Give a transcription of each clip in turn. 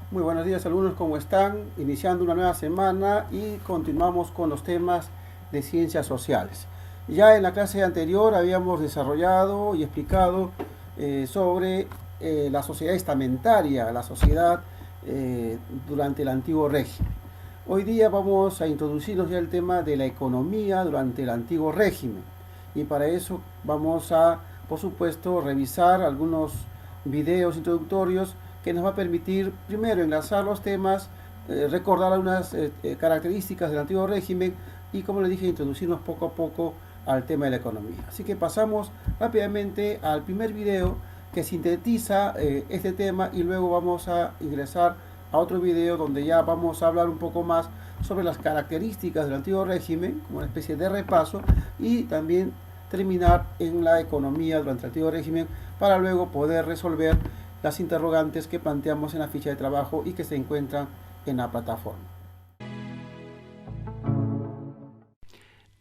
Muy buenos días alumnos, ¿cómo están? Iniciando una nueva semana y continuamos con los temas de ciencias sociales. Ya en la clase anterior habíamos desarrollado y explicado sobre la sociedad estamentaria, la sociedad durante el antiguo régimen. Hoy día vamos a introducirnos ya el tema de la economía durante el antiguo régimen y para eso vamos a, por supuesto, revisar algunos videos introductorios que nos va a permitir primero enlazar los temas, recordar algunas características del antiguo régimen y, como les dije, introducirnos poco a poco al tema de la economía. Así que pasamos rápidamente al primer video que sintetiza este tema y luego vamos a ingresar a otro video donde ya vamos a hablar un poco más sobre las características del antiguo régimen, como una especie de repaso, y también terminar en la economía durante el antiguo régimen para luego poder resolver las interrogantes que planteamos en la ficha de trabajo y que se encuentran en la plataforma.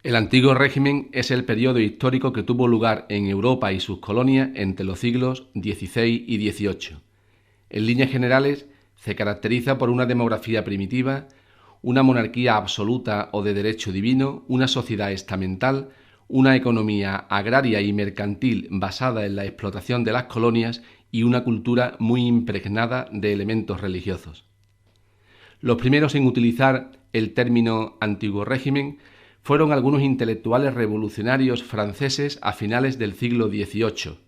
El antiguo régimen es el periodo histórico que tuvo lugar en Europa y sus colonias entre los siglos XVI y XVIII. En líneas generales, se caracteriza por una demografía primitiva, una monarquía absoluta o de derecho divino, una sociedad estamental, una economía agraria y mercantil basada en la explotación de las colonias y una cultura muy impregnada de elementos religiosos. Los primeros en utilizar el término antiguo régimen fueron algunos intelectuales revolucionarios franceses a finales del siglo XVIII,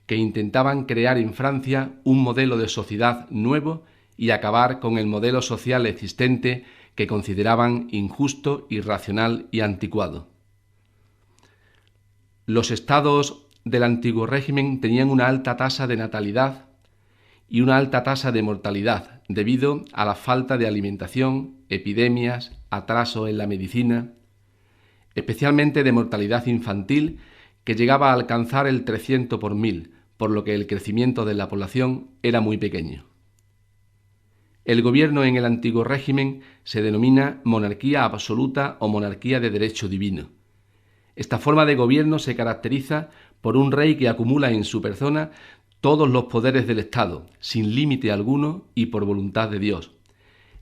que intentaban crear en Francia un modelo de sociedad nuevo y acabar con el modelo social existente que consideraban injusto, irracional y anticuado. Los estados del antiguo régimen tenían una alta tasa de natalidad y una alta tasa de mortalidad debido a la falta de alimentación, epidemias, atraso en la medicina, especialmente de mortalidad infantil que llegaba a alcanzar el 300 por 1000, por lo que el crecimiento de la población era muy pequeño. El gobierno en el antiguo régimen se denomina monarquía absoluta o monarquía de derecho divino. Esta forma de gobierno se caracteriza por un rey que acumula en su persona todos los poderes del Estado, sin límite alguno y por voluntad de Dios.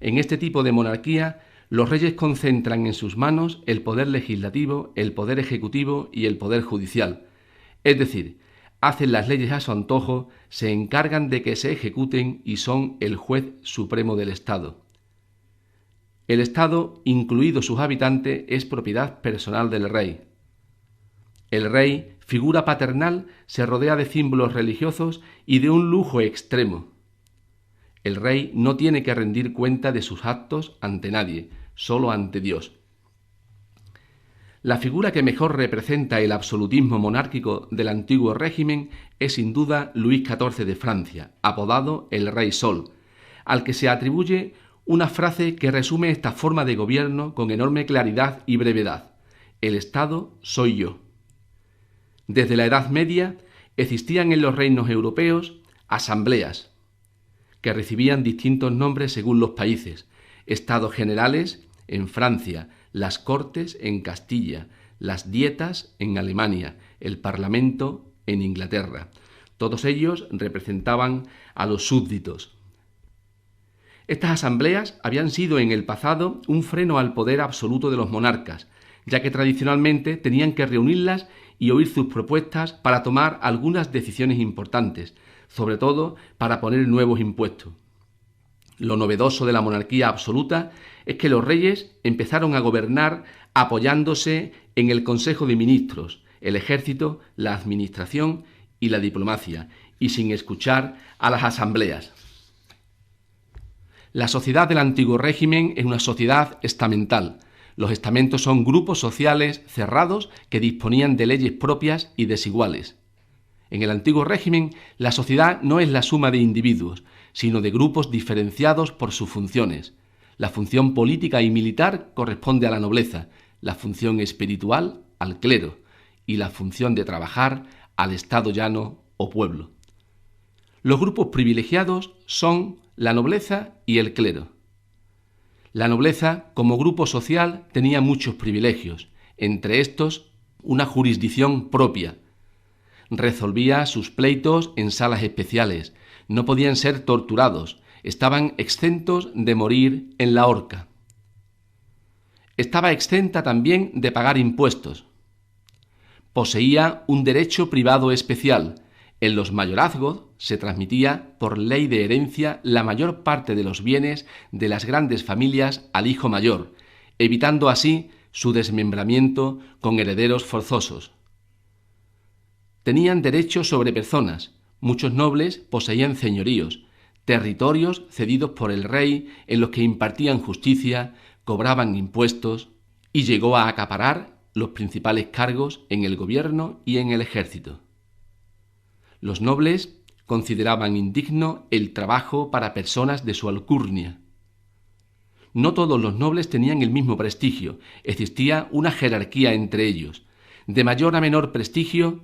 En este tipo de monarquía, los reyes concentran en sus manos el poder legislativo, el poder ejecutivo y el poder judicial. Es decir, hacen las leyes a su antojo, se encargan de que se ejecuten y son el juez supremo del Estado. El Estado, incluidos sus habitantes, es propiedad personal del rey. El rey, figura paternal, se rodea de símbolos religiosos y de un lujo extremo. El rey no tiene que rendir cuenta de sus actos ante nadie, solo ante Dios. La figura que mejor representa el absolutismo monárquico del antiguo régimen es sin duda Luis XIV de Francia, apodado el Rey Sol, al que se atribuye una frase que resume esta forma de gobierno con enorme claridad y brevedad: el Estado soy yo. Desde la Edad Media existían en los reinos europeos asambleas, que recibían distintos nombres según los países: estados generales en Francia, las Cortes en Castilla, las Dietas en Alemania, el Parlamento en Inglaterra. Todos ellos representaban a los súbditos. Estas asambleas habían sido en el pasado un freno al poder absoluto de los monarcas, ya que tradicionalmente tenían que reunirlas y oír sus propuestas para tomar algunas decisiones importantes, sobre todo para poner nuevos impuestos. Lo novedoso de la monarquía absoluta es que los reyes empezaron a gobernar apoyándose en el Consejo de Ministros, el ejército, la administración y la diplomacia, y sin escuchar a las asambleas. La sociedad del antiguo régimen es una sociedad estamental. Los estamentos son grupos sociales cerrados que disponían de leyes propias y desiguales. En el antiguo régimen, la sociedad no es la suma de individuos, sino de grupos diferenciados por sus funciones. La función política y militar corresponde a la nobleza, la función espiritual al clero y la función de trabajar al estado llano o pueblo. Los grupos privilegiados son la nobleza y el clero. La nobleza, como grupo social, tenía muchos privilegios, entre estos una jurisdicción propia. Resolvía sus pleitos en salas especiales, no podían ser torturados, estaban exentos de morir en la horca. Estaba exenta también de pagar impuestos. Poseía un derecho privado especial. En los mayorazgos se transmitía por ley de herencia la mayor parte de los bienes de las grandes familias al hijo mayor, evitando así su desmembramiento con herederos forzosos. Tenían derechos sobre personas. Muchos nobles poseían señoríos, territorios cedidos por el rey en los que impartían justicia, cobraban impuestos y llegó a acaparar los principales cargos en el gobierno y en el ejército. Los nobles consideraban indigno el trabajo para personas de su alcurnia. No todos los nobles tenían el mismo prestigio, existía una jerarquía entre ellos. De mayor a menor prestigio,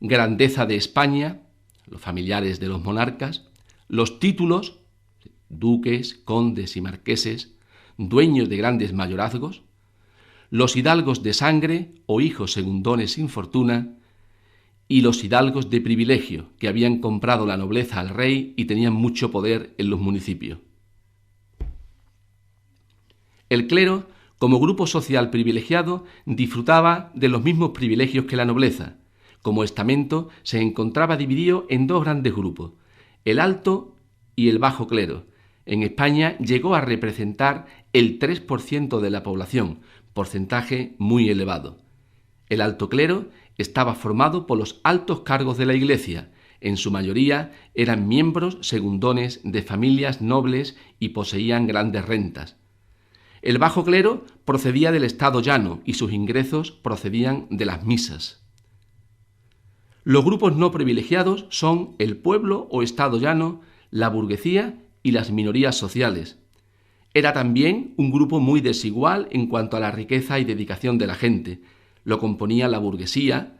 grandeza de España, los familiares de los monarcas, los títulos, duques, condes y marqueses, dueños de grandes mayorazgos, los hidalgos de sangre o hijos segundones sin fortuna, y los hidalgos de privilegio, que habían comprado la nobleza al rey y tenían mucho poder en los municipios. El clero, como grupo social privilegiado, disfrutaba de los mismos privilegios que la nobleza. Como estamento se encontraba dividido en dos grandes grupos, el alto y el bajo clero. En España llegó a representar el 3% de la población, porcentaje muy elevado. El alto clero estaba formado por los altos cargos de la Iglesia. En su mayoría eran miembros segundones de familias nobles y poseían grandes rentas. El bajo clero procedía del estado llano y sus ingresos procedían de las misas. Los grupos no privilegiados son el pueblo o estado llano, la burguesía y las minorías sociales. Era también un grupo muy desigual en cuanto a la riqueza y dedicación de la gente. Lo componía la burguesía,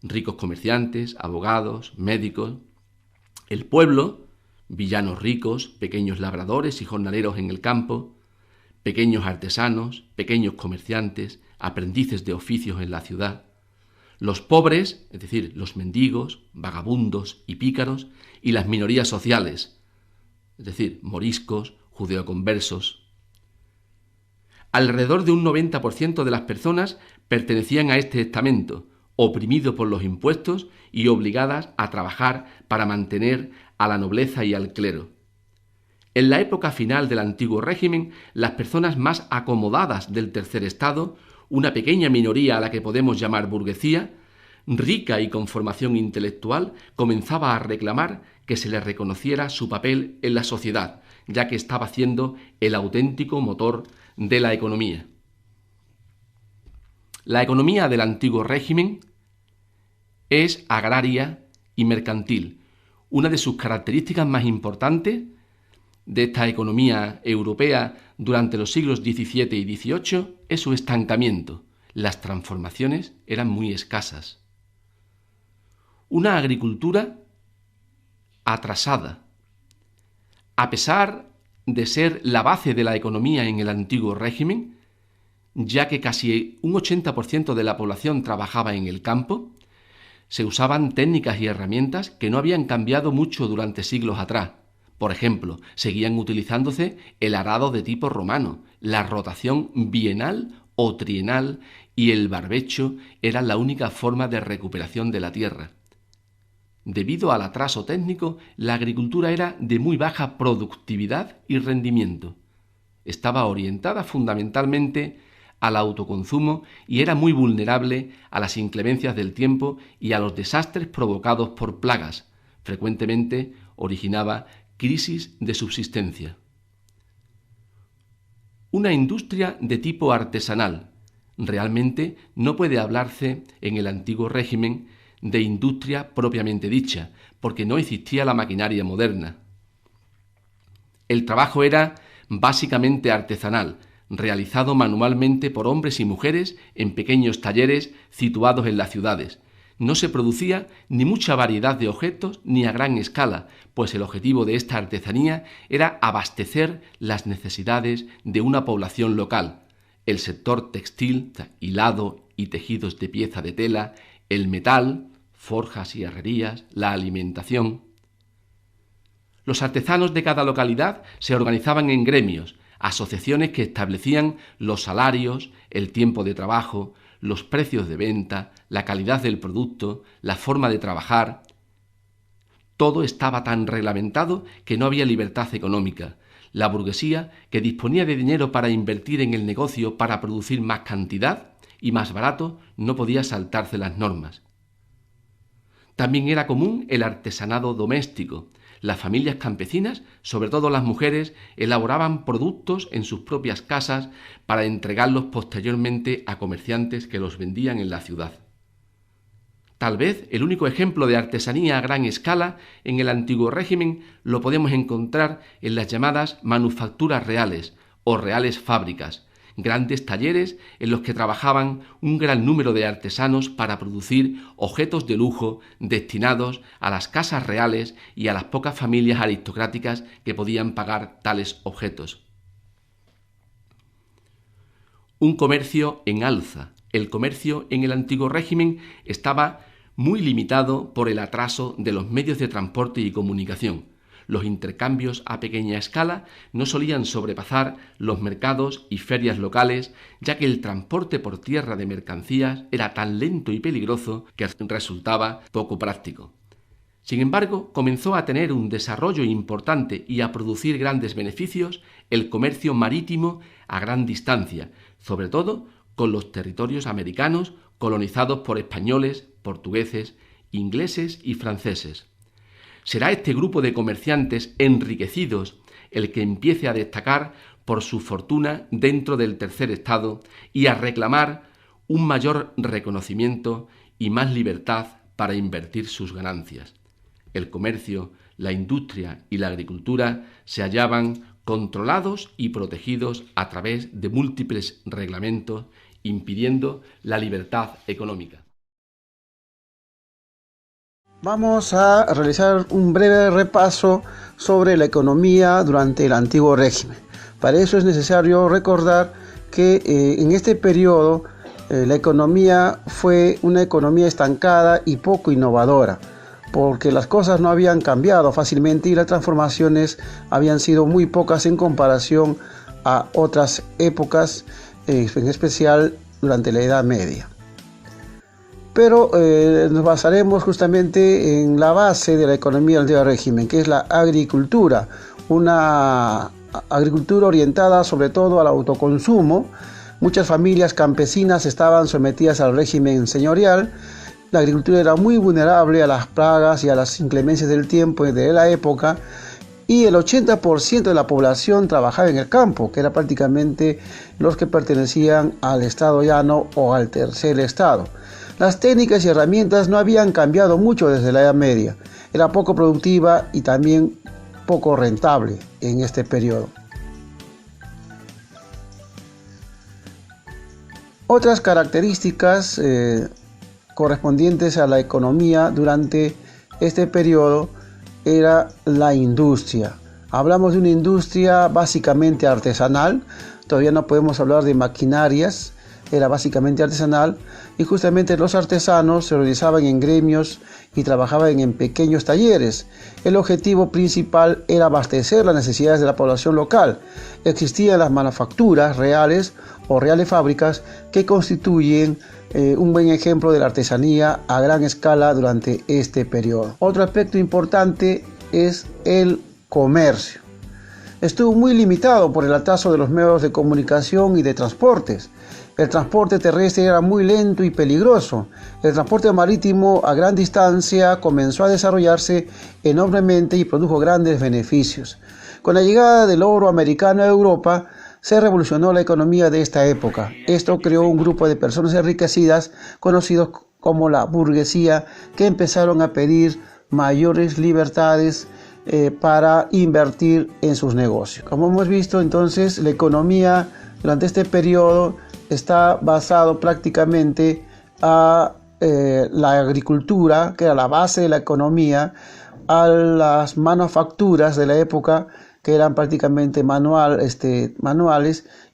ricos comerciantes, abogados, médicos. El pueblo, villanos ricos, pequeños labradores y jornaleros en el campo, pequeños artesanos, pequeños comerciantes, aprendices de oficios en la ciudad. Los pobres, es decir, los mendigos, vagabundos y pícaros, y las minorías sociales, es decir, moriscos, judeoconversos. Alrededor de un 90% de las personas pertenecían a este estamento, oprimidos por los impuestos y obligadas a trabajar para mantener a la nobleza y al clero. En la época final del antiguo régimen, las personas más acomodadas del tercer estado, una pequeña minoría a la que podemos llamar burguesía, rica y con formación intelectual, comenzaba a reclamar que se le reconociera su papel en la sociedad, ya que estaba siendo el auténtico motor de la economía. La economía del antiguo régimen es agraria y mercantil. Una de sus características más importantes de esta economía europea durante los siglos XVII y XVIII es su estancamiento. Las transformaciones eran muy escasas. Una agricultura atrasada. A pesar de ser la base de la economía en el antiguo régimen, ya que casi un 80% de la población trabajaba en el campo, se usaban técnicas y herramientas que no habían cambiado mucho durante siglos atrás. Por ejemplo, seguían utilizándose el arado de tipo romano, la rotación bienal o trienal y el barbecho era la única forma de recuperación de la tierra. Debido al atraso técnico, la agricultura era de muy baja productividad y rendimiento. Estaba orientada fundamentalmente al autoconsumo y era muy vulnerable a las inclemencias del tiempo y a los desastres provocados por plagas. Frecuentemente originaba crisis de subsistencia. Una industria de tipo artesanal. Realmente no puede hablarse en el antiguo régimen de industria propiamente dicha, porque no existía la maquinaria moderna. El trabajo era básicamente artesanal, realizado manualmente por hombres y mujeres en pequeños talleres situados en las ciudades. No se producía ni mucha variedad de objetos ni a gran escala, pues el objetivo de esta artesanía era abastecer las necesidades de una población local. El sector textil, hilado y tejidos de pieza de tela, el metal, forjas y herrerías, la alimentación. Los artesanos de cada localidad se organizaban en gremios, asociaciones que establecían los salarios, el tiempo de trabajo, los precios de venta, la calidad del producto, la forma de trabajar. Todo estaba tan reglamentado que no había libertad económica. La burguesía, que disponía de dinero para invertir en el negocio para producir más cantidad y más barato, no podía saltarse las normas. También era común el artesanado doméstico. Las familias campesinas, sobre todo las mujeres, elaboraban productos en sus propias casas para entregarlos posteriormente a comerciantes que los vendían en la ciudad. Tal vez el único ejemplo de artesanía a gran escala en el antiguo régimen lo podemos encontrar en las llamadas manufacturas reales o reales fábricas, grandes talleres en los que trabajaban un gran número de artesanos para producir objetos de lujo destinados a las casas reales y a las pocas familias aristocráticas que podían pagar tales objetos. Un comercio en alza. El comercio en el antiguo régimen estaba muy limitado por el atraso de los medios de transporte y comunicación. Los intercambios a pequeña escala no solían sobrepasar los mercados y ferias locales, ya que el transporte por tierra de mercancías era tan lento y peligroso que resultaba poco práctico. Sin embargo, comenzó a tener un desarrollo importante y a producir grandes beneficios el comercio marítimo a gran distancia, sobre todo con los territorios americanos colonizados por españoles, portugueses, ingleses y franceses. Será este grupo de comerciantes enriquecidos el que empiece a destacar por su fortuna dentro del tercer estado y a reclamar un mayor reconocimiento y más libertad para invertir sus ganancias. El comercio, la industria y la agricultura se hallaban controlados y protegidos a través de múltiples reglamentos, impidiendo la libertad económica. Vamos a realizar un breve repaso sobre la economía durante el antiguo régimen. Para eso es necesario recordar que en este periodo la economía fue una economía estancada y poco innovadora, porque las cosas no habían cambiado fácilmente y las transformaciones habían sido muy pocas en comparación a otras épocas, en especial durante la Edad Media. Pero nos basaremos justamente en la base de la economía del antiguo régimen, que es la agricultura, una agricultura orientada sobre todo al autoconsumo. Muchas familias campesinas estaban sometidas al régimen señorial. La agricultura era muy vulnerable a las plagas y a las inclemencias del tiempo y de la época, y el 80% de la población trabajaba en el campo, que era prácticamente los que pertenecían al estado llano o al tercer estado. Las técnicas y herramientas no habían cambiado mucho desde la Edad Media. Era poco productiva y también poco rentable en este periodo. Otras características correspondientes a la economía durante este periodo era la industria. Hablamos de una industria básicamente artesanal, todavía no podemos hablar de maquinarias, era básicamente artesanal, y justamente los artesanos se organizaban en gremios y trabajaban en pequeños talleres. El objetivo principal era abastecer las necesidades de la población local. Existían las manufacturas reales o reales fábricas que constituyen un buen ejemplo de la artesanía a gran escala durante este periodo. Otro aspecto importante es el comercio. Estuvo muy limitado por el atraso de los medios de comunicación y de transportes. El transporte terrestre era muy lento y peligroso. El transporte marítimo a gran distancia comenzó a desarrollarse enormemente y produjo grandes beneficios. Con la llegada del oro americano a Europa, se revolucionó la economía de esta época. Esto creó un grupo de personas enriquecidas, conocidos como la burguesía, que empezaron a pedir mayores libertades para invertir en sus negocios. Como hemos visto, entonces, la economía durante este periodo está basado prácticamente a la agricultura, que era la base de la economía, a las manufacturas de la época, que eran prácticamente manuales,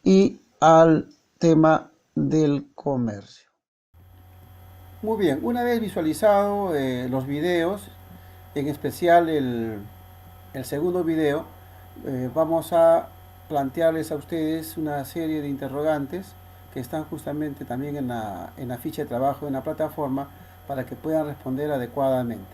y al tema del comercio. Muy bien, una vez visualizado los videos, en especial el segundo video vamos a plantearles a ustedes una serie de interrogantes que están justamente también en la ficha de trabajo en la plataforma para que puedan responder adecuadamente.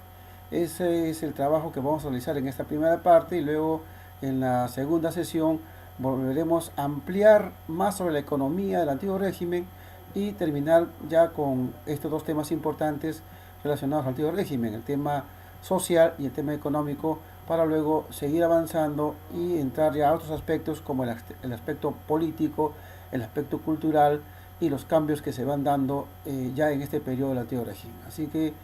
Ese es el trabajo que vamos a realizar en esta primera parte y luego en la segunda sesión volveremos a ampliar más sobre la economía del antiguo régimen y terminar ya con estos dos temas importantes relacionados al antiguo régimen, el tema social y el tema económico, para luego seguir avanzando y entrar ya a otros aspectos como el aspecto político, el aspecto cultural y los cambios que se van dando ya en este periodo del antiguo régimen. Así que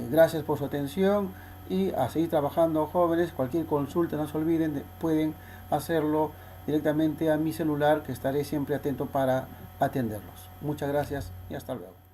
gracias por su atención y a seguir trabajando, jóvenes. Cualquier consulta, no se olviden, pueden hacerlo directamente a mi celular, que estaré siempre atento para atenderlos. Muchas gracias y hasta luego.